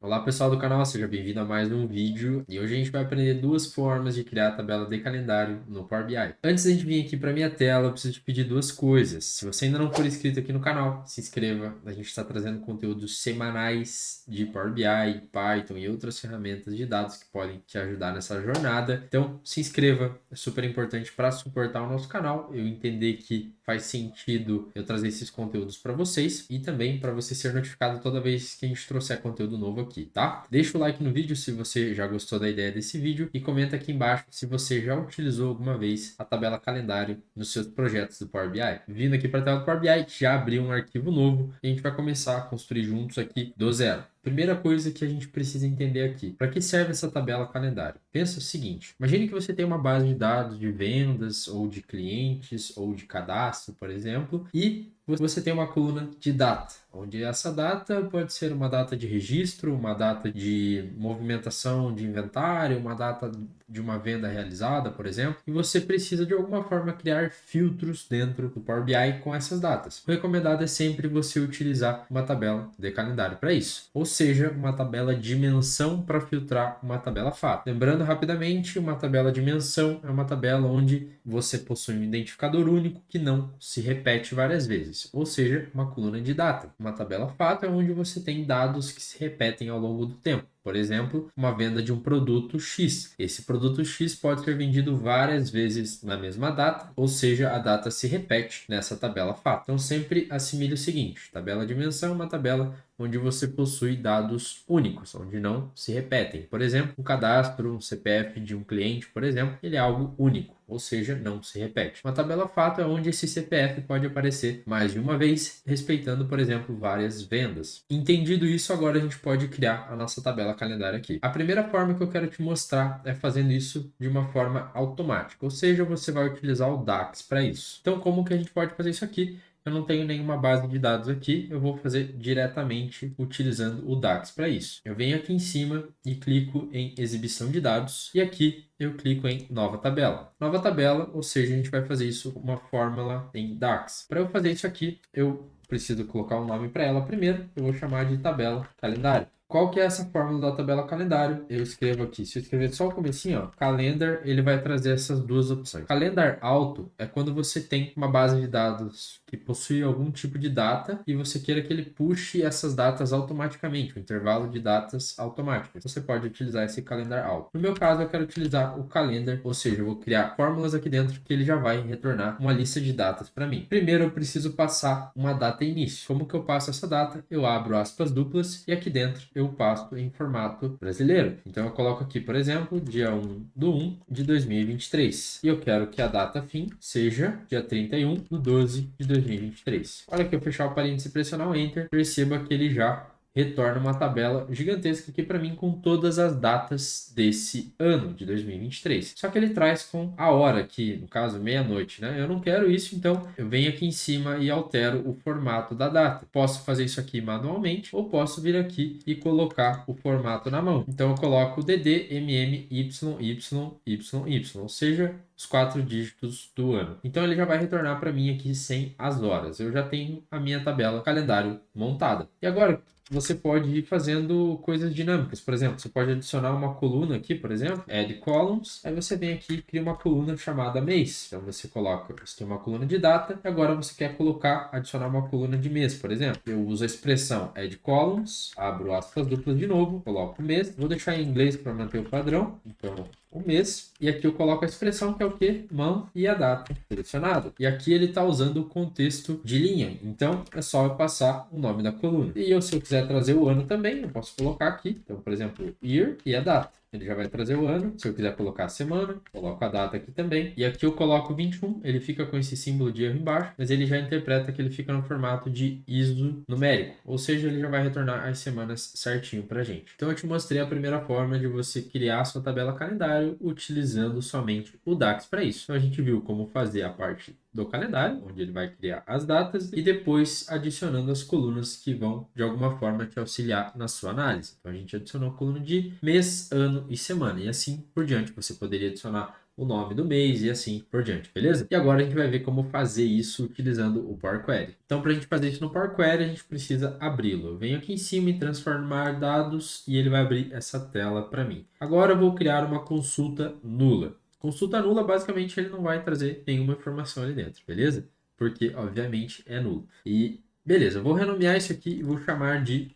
Olá pessoal do canal, seja bem-vindo a mais um vídeo e hoje a gente vai aprender duas formas de criar a tabela de calendário no Power BI. Antes da gente vir aqui para minha tela, eu preciso te pedir duas coisas. Se você ainda não for inscrito aqui no canal, se inscreva. A gente está trazendo conteúdos semanais de Power BI, Python e outras ferramentas de dados que podem te ajudar nessa jornada. Então, se inscreva, é super importante para suportar o nosso canal, eu entender que faz sentido eu trazer esses conteúdos para vocês e também para você ser notificado toda vez que a gente trouxer conteúdo novo aqui, tá? Deixa o like no vídeo se você já gostou da ideia desse vídeo e comenta aqui embaixo se você já utilizou alguma vez a tabela calendário nos seus projetos do Power BI. Vindo aqui para a tela do Power BI, já abri um arquivo novo e a gente vai começar a construir juntos aqui do zero. Primeira coisa que a gente precisa entender aqui, para que serve essa tabela calendário? Pensa o seguinte, imagine que você tem uma base de dados de vendas ou de clientes ou de cadastro, por exemplo, e você tem uma coluna de data, onde essa data pode ser uma data de registro, uma data de movimentação de inventário, uma data de uma venda realizada, por exemplo, e você precisa de alguma forma criar filtros dentro do Power BI com essas datas. O recomendado é sempre você utilizar uma tabela de calendário para isso, ou seja, uma tabela dimensão para filtrar uma tabela fato. Lembrando rapidamente, uma tabela dimensão é uma tabela onde você possui um identificador único que não se repete várias vezes, ou seja, uma coluna de data. Uma tabela fato é onde você tem dados que se repetem ao longo do tempo. Por exemplo, uma venda de um produto X. Esse produto X pode ser vendido várias vezes na mesma data, ou seja, a data se repete nessa tabela fato. Então, sempre assimile o seguinte: tabela dimensão é uma tabela onde você possui dados únicos, onde não se repetem. Por exemplo, um cadastro, um CPF de um cliente, por exemplo, ele é algo único, ou seja, não se repete. Uma tabela fato é onde esse CPF pode aparecer mais de uma vez, respeitando, por exemplo, várias vendas. Entendido isso, agora a gente pode criar a nossa tabela calendário aqui. A primeira forma que eu quero te mostrar é fazendo isso de uma forma automática, ou seja, você vai utilizar o DAX para isso. Então, como que a gente pode fazer isso aqui? Eu não tenho nenhuma base de dados aqui, eu vou fazer diretamente utilizando o DAX para isso. Eu venho aqui em cima e clico em exibição de dados e aqui eu clico em nova tabela. Nova tabela, ou seja, a gente vai fazer isso com uma fórmula em DAX. Para eu fazer isso aqui, eu preciso colocar um nome para ela primeiro, eu vou chamar de tabela calendário. Qual que é essa fórmula da tabela calendário? Eu escrevo aqui, se eu escrever só o comecinho, ó, calendar, ele vai trazer essas duas opções. Calendar alto é quando você tem uma base de dados que possui algum tipo de data e você queira que ele puxe essas datas automaticamente, um intervalo de datas automático. Você pode utilizar esse calendar alto. No meu caso, eu quero utilizar o calendar, ou seja, eu vou criar fórmulas aqui dentro que ele já vai retornar uma lista de datas para mim. Primeiro, eu preciso passar uma data início. Como que eu passo essa data? Eu abro aspas duplas e aqui dentro eu passo em formato brasileiro. Então, eu coloco aqui, por exemplo, dia 1/1 de 2023. E eu quero que a data fim seja dia 31/12 de 2023. Olha que eu fechar o parênteses e pressionar o Enter, perceba que ele já retorna uma tabela gigantesca aqui para mim com todas as datas desse ano de 2023. Só que ele traz com a hora aqui, no caso meia-noite, né? Eu não quero isso, então eu venho aqui em cima e altero o formato da data. Posso fazer isso aqui manualmente ou posso vir aqui e colocar o formato na mão. Então eu coloco DD, MM, YYYY, ou seja, os 4 dígitos do ano. Então ele já vai retornar para mim aqui sem as horas. Eu já tenho a minha tabela calendário montada. E agora você pode ir fazendo coisas dinâmicas. Por exemplo, você pode adicionar uma coluna aqui, por exemplo, add columns. Aí você vem aqui e cria uma coluna chamada mês. Então você coloca, você tem uma coluna de data e agora você quer colocar, adicionar uma coluna de mês, por exemplo. Eu uso a expressão add columns, abro aspas duplas de novo, coloco o mês. Vou deixar em inglês para manter o padrão. Então, o mês, e aqui eu coloco a expressão que é o que? Month e a data selecionado. E aqui ele está usando o contexto de linha, então é só eu passar o nome da coluna. E eu, se eu quiser trazer o ano também, eu posso colocar aqui, então, por exemplo, year e a data. Ele já vai trazer o ano. Se eu quiser colocar a semana, coloco a data aqui também. E aqui eu coloco 21. Ele fica com esse símbolo de erro embaixo, mas ele já interpreta que ele fica no formato de ISO numérico. Ou seja, ele já vai retornar as semanas certinho pra gente. Então eu te mostrei a primeira forma de você criar a sua tabela calendário utilizando somente o DAX para isso. Então a gente viu como fazer a parte do calendário, onde ele vai criar as datas e depois adicionando as colunas que vão de alguma forma te auxiliar na sua análise. Então a gente adicionou a coluna de mês, ano e semana e assim por diante. Você poderia adicionar o nome do mês e assim por diante, beleza? E agora a gente vai ver como fazer isso utilizando o Power Query. Então, para a gente fazer isso no Power Query, a gente precisa abri-lo. Eu venho aqui em cima em transformar dados e ele vai abrir essa tela para mim. Agora eu vou criar uma consulta nula. Consulta nula, basicamente, ele não vai trazer nenhuma informação ali dentro, beleza? Porque, obviamente, é nulo. E, beleza, eu vou renomear isso aqui e vou chamar de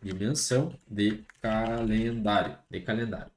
dimensão de calendário.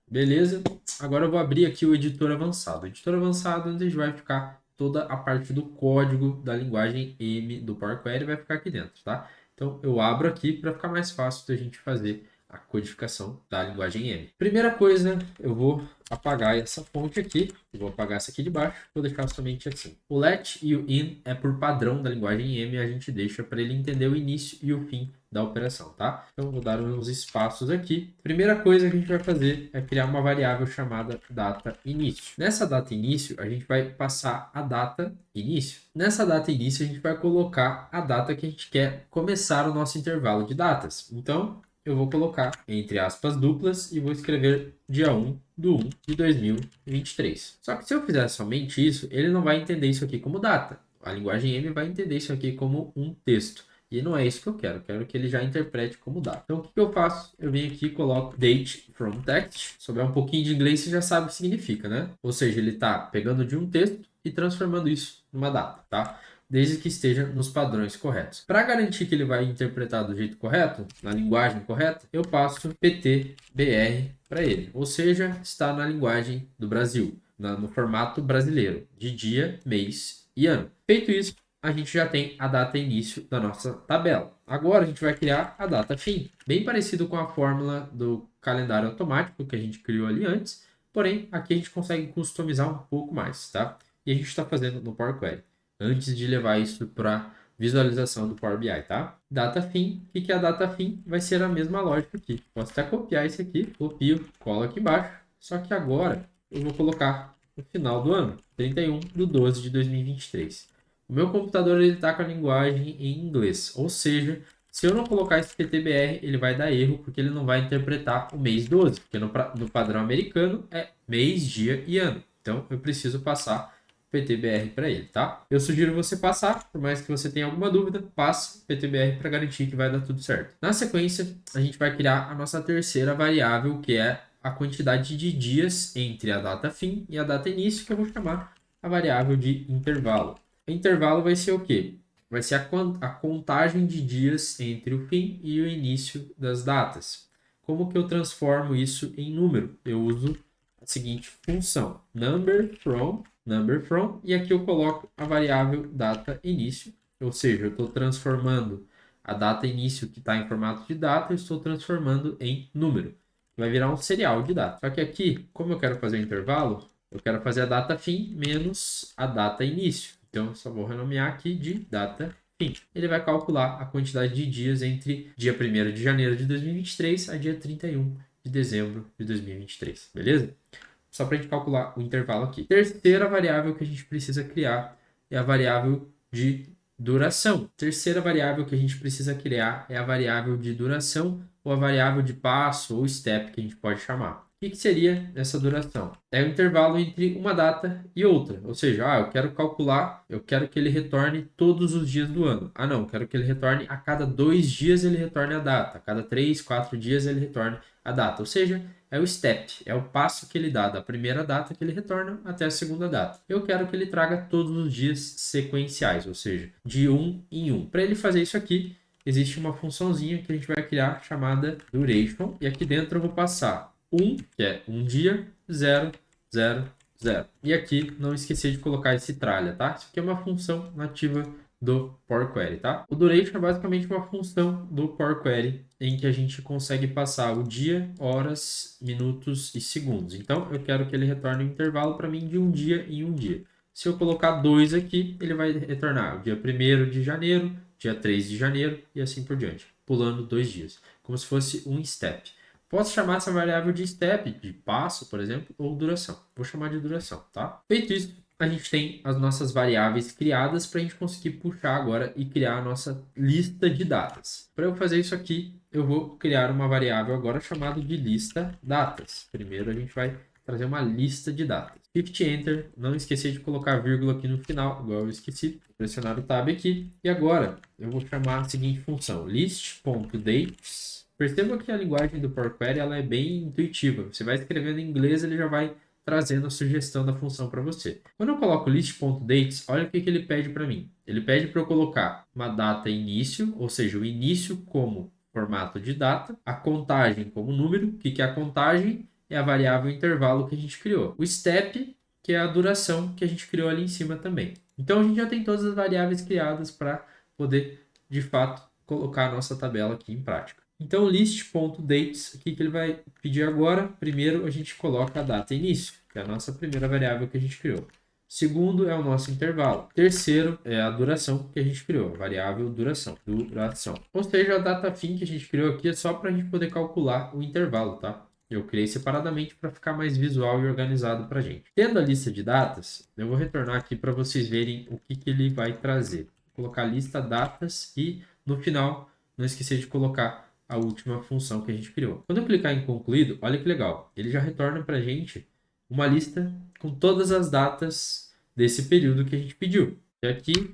Beleza? Agora eu vou abrir aqui o editor avançado. O editor avançado, onde a gente vai ficar toda a parte do código da linguagem M do Power Query vai ficar aqui dentro, tá? Então, eu abro aqui para ficar mais fácil da gente fazer a codificação da linguagem M. Primeira coisa, eu vou apagar essa fonte aqui, eu vou apagar essa aqui de baixo, vou deixar somente assim. O let e o in é por padrão da linguagem M, a gente deixa para ele entender o início e o fim da operação, tá? Então, vou dar uns espaços aqui. Primeira coisa que a gente vai fazer é criar uma variável chamada data início. Nessa data início, a gente vai passar a data início. Nessa data início, a gente vai colocar a data que a gente quer começar o nosso intervalo de datas. Então, eu vou colocar entre aspas duplas e vou escrever dia 1/1/2023. Só que se eu fizer somente isso, ele não vai entender isso aqui como data. A linguagem M vai entender isso aqui como um texto. E não é isso que eu quero. Eu quero que ele já interprete como data. Então, o que eu faço? Eu venho aqui e coloco date from text. Se souber um pouquinho de inglês, você já sabe o que significa, né? Ou seja, ele está pegando de um texto e transformando isso numa data, tá? Desde que esteja nos padrões corretos. Para garantir que ele vai interpretar do jeito correto, na linguagem correta, eu passo PTBR para ele. Ou seja, está na linguagem do Brasil, no formato brasileiro, de dia, mês e ano. Feito isso, a gente já tem a data início da nossa tabela. Agora a gente vai criar a data fim, bem parecido com a fórmula do calendário automático que a gente criou ali antes, porém aqui a gente consegue customizar um pouco mais, tá? E a gente está fazendo no Power Query, antes de levar isso para visualização do Power BI, tá? Data fim, o que é a data fim? Vai ser a mesma lógica aqui. Posso até copiar isso aqui, copio, colo aqui embaixo, só que agora eu vou colocar no final do ano, 31/12/2023. O meu computador está com a linguagem em inglês, ou seja, se eu não colocar esse PTBR, ele vai dar erro, porque ele não vai interpretar o mês 12, porque no padrão americano é mês, dia e ano. Então, eu preciso passar PTBR para ele, tá? Eu sugiro você passar, por mais que você tenha alguma dúvida, passe PTBR para garantir que vai dar tudo certo. Na sequência, a gente vai criar a nossa terceira variável, que é a quantidade de dias entre a data fim e a data início, que eu vou chamar a variável de intervalo. O intervalo vai ser o quê? Vai ser a contagem de dias entre o fim e o início das datas. Como que eu transformo isso em número? Eu uso a seguinte função, number from, e aqui eu coloco a variável data início, ou seja, eu estou transformando a data início que está em formato de data, eu estou transformando em número. Vai virar um serial de data. Só que aqui, como eu quero fazer o intervalo, eu quero fazer a data fim menos a data início. Então, eu só vou renomear aqui de data fim. Ele vai calcular a quantidade de dias entre dia 1º de janeiro de 2023 a dia 31 de dezembro de 2023, beleza? Só para a gente calcular o intervalo aqui. Terceira variável que a gente precisa criar é a variável de duração. Terceira variável que a gente precisa criar é a variável de duração ou a variável de passo ou step que a gente pode chamar. O que seria essa duração? É o intervalo entre uma data e outra. Ou seja, eu quero calcular, eu quero que ele retorne todos os dias do ano. Não, eu quero que ele retorne a cada 2 dias ele retorne a data. A cada 3, 4 dias ele retorne a data. Ou seja, é o step, é o passo que ele dá da primeira data que ele retorna até a segunda data. Eu quero que ele traga todos os dias sequenciais, ou seja, de 1 em 1. Para ele fazer isso aqui, existe uma funçãozinha que a gente vai criar chamada duration. E aqui dentro eu vou passar 1, que é um dia, 0, 0, 0. E aqui não esquecer de colocar esse tralha, tá? Isso aqui é uma função nativa do Power Query, tá? O duration é basicamente uma função do Power Query em que a gente consegue passar o dia, horas, minutos e segundos. Então, eu quero que ele retorne um intervalo para mim de um dia em um dia. Se eu colocar 2 aqui, ele vai retornar o dia 1º de janeiro, dia 3 de janeiro e assim por diante, pulando 2 dias, como se fosse um step. Posso chamar essa variável de step, de passo, por exemplo, ou duração. Vou chamar de duração, tá? Feito isso, a gente tem as nossas variáveis criadas para a gente conseguir puxar agora e criar a nossa lista de datas. Para eu fazer isso aqui, eu vou criar uma variável agora chamada de lista datas. Primeiro a gente vai trazer uma lista de datas. Shift Enter, não esquecer de colocar vírgula aqui no final, igual eu esqueci. Vou pressionar o Tab aqui. E agora eu vou chamar a seguinte função, list.dates. Perceba que a linguagem do Power Query ela é bem intuitiva. Você vai escrevendo em inglês, ele já vai trazendo a sugestão da função para você. Quando eu coloco list.dates, olha o que ele pede para mim. Ele pede para eu colocar uma data início, ou seja, o início como formato de data, a contagem como número. O que é a contagem? É a variável intervalo que a gente criou. O step, que é a duração que a gente criou ali em cima também. Então, a gente já tem todas as variáveis criadas para poder, de fato, colocar a nossa tabela aqui em prática. Então, list.dates, o que ele vai pedir agora? Primeiro, a gente coloca a data início, que é a nossa primeira variável que a gente criou. Segundo é o nosso intervalo. Terceiro é a duração que a gente criou, a variável duração. Ou seja, a data fim que a gente criou aqui é só para a gente poder calcular o intervalo, tá? Eu criei separadamente para ficar mais visual e organizado para a gente. Tendo a lista de datas, eu vou retornar aqui para vocês verem o que ele vai trazer. Vou colocar lista datas e no final não esquecer de colocar a última função que a gente criou. Quando eu clicar em concluído, olha que legal, ele já retorna para a gente uma lista com todas as datas desse período que a gente pediu.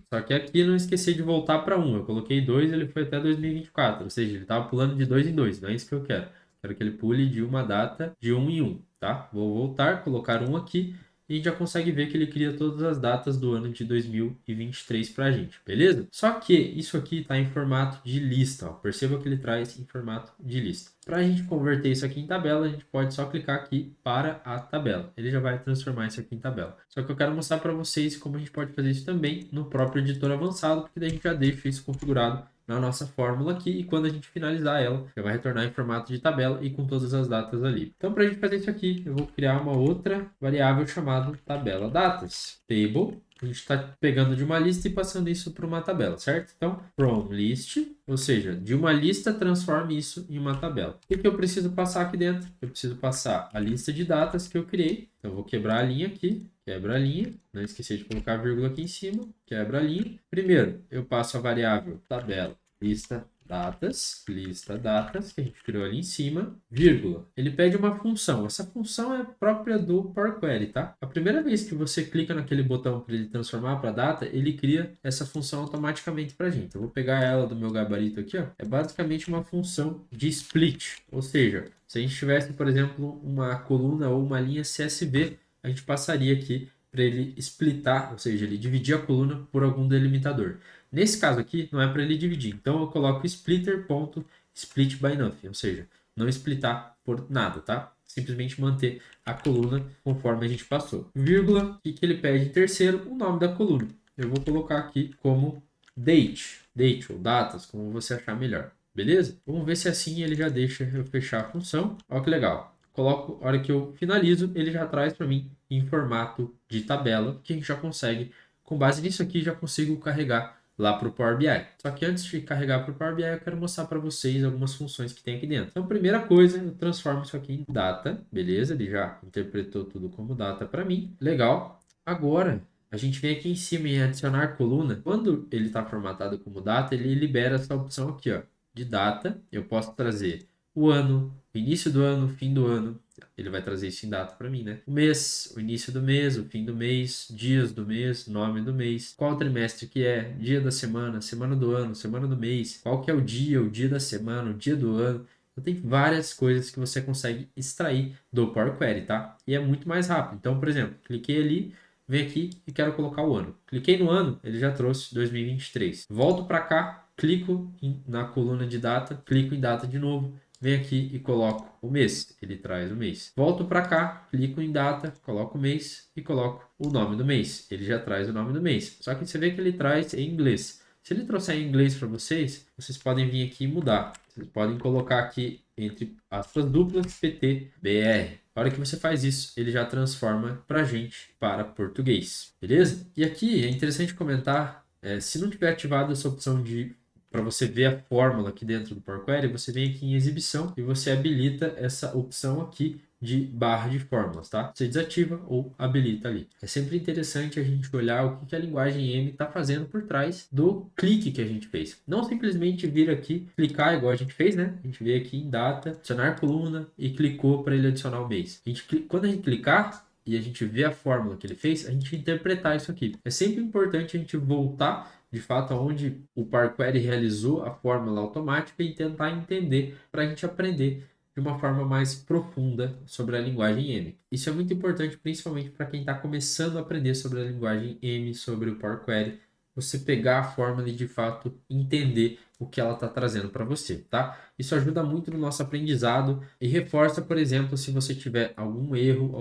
Só que aqui não esqueci de voltar para 1. Eu coloquei 2, ele foi até 2024, ou seja, ele estava pulando de 2 em 2, não é isso que eu quero. Quero que ele pule de uma data de 1 em 1, tá? Vou voltar, colocar 1 aqui e a gente já consegue ver que ele cria todas as datas do ano de 2023 para a gente, beleza? Só que isso aqui está em formato de lista, ó. Perceba que ele traz em formato de lista. Para a gente converter isso aqui em tabela, a gente pode só clicar aqui para a tabela. Ele já vai transformar isso aqui em tabela. Só que eu quero mostrar para vocês como a gente pode fazer isso também no próprio editor avançado, porque daí a gente já deixa isso configurado na nossa fórmula aqui e quando a gente finalizar ela, já vai retornar em formato de tabela e com todas as datas ali. Então, para a gente fazer isso aqui, eu vou criar uma outra variável chamada tabela datas. Table. A gente está pegando de uma lista e passando isso para uma tabela, certo? Então, from list, ou seja, de uma lista, transforme isso em uma tabela. O que eu preciso passar aqui dentro? Eu preciso passar a lista de datas que eu criei. Então, eu vou quebrar a linha aqui. Quebra a linha, não esqueci de colocar a vírgula aqui em cima, quebra a linha. Primeiro, eu passo a variável tabela, lista datas, que a gente criou ali em cima, vírgula. Ele pede uma função. Essa função é própria do Power Query, tá? A primeira vez que você clica naquele botão para ele transformar para data, ele cria essa função automaticamente para a gente. Eu vou pegar ela do meu gabarito aqui, ó. É basicamente uma função de split, ou seja, se a gente tivesse, por exemplo, uma coluna ou uma linha CSV, a gente passaria aqui para ele splitar, ou seja, ele dividir a coluna por algum delimitador. Nesse caso aqui, não é para ele dividir. Então, eu coloco splitter.split by nothing, ou seja, não splitar por nada, tá? Simplesmente manter a coluna conforme a gente passou. Vírgula, o que ele pede em terceiro? O nome da coluna. Eu vou colocar aqui como date ou datas, como você achar melhor. Beleza? Vamos ver se assim ele já deixa eu fechar a função. Olha que legal. Coloco, a hora que eu finalizo, ele já traz para mim em formato de tabela, que a gente já consegue, com base nisso aqui, já consigo carregar lá para o Power BI. Só que antes de carregar para o Power BI, eu quero mostrar para vocês algumas funções que tem aqui dentro. Então, primeira coisa, eu transformo isso aqui em data, beleza? Ele já interpretou tudo como data para mim. Legal. Agora, a gente vem aqui em cima em adicionar coluna. Quando ele está formatado como data, ele libera essa opção aqui, ó, de data. Eu posso trazer o ano, o início do ano, o fim do ano. Ele vai trazer isso em data para mim, né? O mês, o início do mês, o fim do mês, dias do mês, nome do mês, qual trimestre que é, dia da semana, semana do ano, semana do mês, qual que é o dia da semana, o dia do ano. Então, tem várias coisas que você consegue extrair do Power Query, tá? E é muito mais rápido. Então, por exemplo, cliquei ali, venho aqui e quero colocar o ano. Cliquei no ano, ele já trouxe 2023. Volto para cá, clico na coluna de data, clico em data de novo. Venho aqui e coloco o mês, ele traz o mês. Volto para cá, clico em data, coloco o mês e coloco o nome do mês. Ele já traz o nome do mês. Só que você vê que ele traz em inglês. Se ele trouxer em inglês para vocês, vocês podem vir aqui e mudar. Vocês podem colocar aqui entre aspas duplas PT BR. A hora que você faz isso, ele já transforma para a gente para português. Beleza? E aqui é interessante comentar, se não tiver ativado essa opção de para você ver a fórmula aqui dentro do Power Query, você vem aqui em exibição e você habilita essa opção aqui de barra de fórmulas, tá? Você desativa ou habilita ali. É sempre interessante a gente olhar o que a linguagem M está fazendo por trás do clique que a gente fez. Não simplesmente vir aqui, clicar igual a gente fez, né? A gente veio aqui em data, adicionar coluna e clicou para ele adicionar o mês. Quando a gente clicar e a gente vê a fórmula que ele fez, a gente interpretar isso aqui. É sempre importante a gente voltar de fato aonde o Power Query realizou a fórmula automática e tentar entender para a gente aprender de uma forma mais profunda sobre a linguagem M. Isso é muito importante, principalmente para quem está começando a aprender sobre a linguagem M, sobre o Power Query, você pegar a fórmula e de fato entender o que ela está trazendo para você, tá? Isso ajuda muito no nosso aprendizado e reforça, por exemplo, se você tiver algum erro,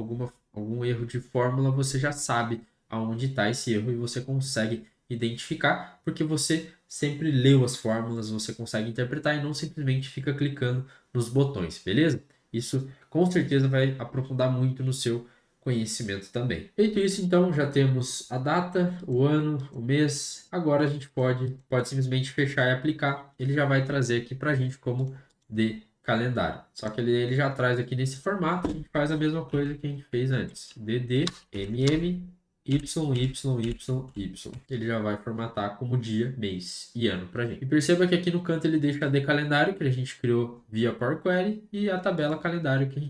algum erro de fórmula, você já sabe aonde está esse erro e você consegue identificar, porque você sempre leu as fórmulas, você consegue interpretar e não simplesmente fica clicando nos botões, beleza? Isso com certeza vai aprofundar muito no seu conhecimento também. Feito isso, então, já temos a data, o ano, o mês. Agora a gente pode simplesmente fechar e aplicar. Ele já vai trazer aqui para a gente como de calendário. Só que ele já traz aqui nesse formato, a gente faz a mesma coisa que a gente fez antes. DD, MM, YYYY. Ele já vai formatar como dia, mês e ano para a gente. E perceba que aqui no canto ele deixa a de calendário que a gente criou via Power Query e a tabela calendário que a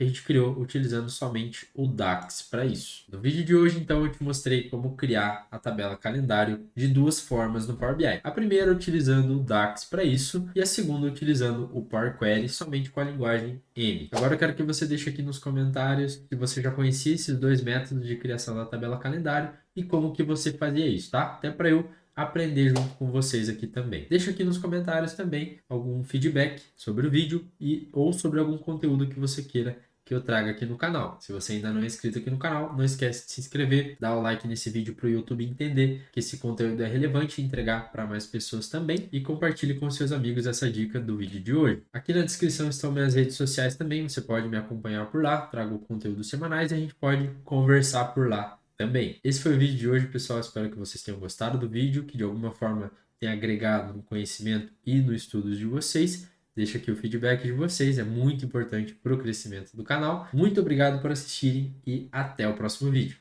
gente criou utilizando somente o DAX para isso. No vídeo de hoje, então, eu te mostrei como criar a tabela calendário de duas formas no Power BI. A primeira utilizando o DAX para isso e a segunda utilizando o Power Query somente com a linguagem M. Agora eu quero que você deixe aqui nos comentários se você já conhecia esses dois métodos de criação da tabela calendário e como que você fazia isso, tá? Até para eu aprender junto com vocês aqui também. Deixa aqui nos comentários também algum feedback sobre o vídeo ou sobre algum conteúdo que você queira que eu traga aqui no canal. Se você ainda não é inscrito aqui no canal, não esquece de se inscrever, dar o like nesse vídeo para o YouTube entender que esse conteúdo é relevante e entregar para mais pessoas também e compartilhe com seus amigos essa dica do vídeo de hoje. Aqui na descrição estão minhas redes sociais também, você pode me acompanhar por lá, trago conteúdos semanais e a gente pode conversar por lá também. Esse foi o vídeo de hoje, pessoal. Espero que vocês tenham gostado do vídeo, que de alguma forma tenha agregado no conhecimento e no estudo de vocês. Deixa aqui o feedback de vocês, é muito importante para o crescimento do canal. Muito obrigado por assistirem e até o próximo vídeo.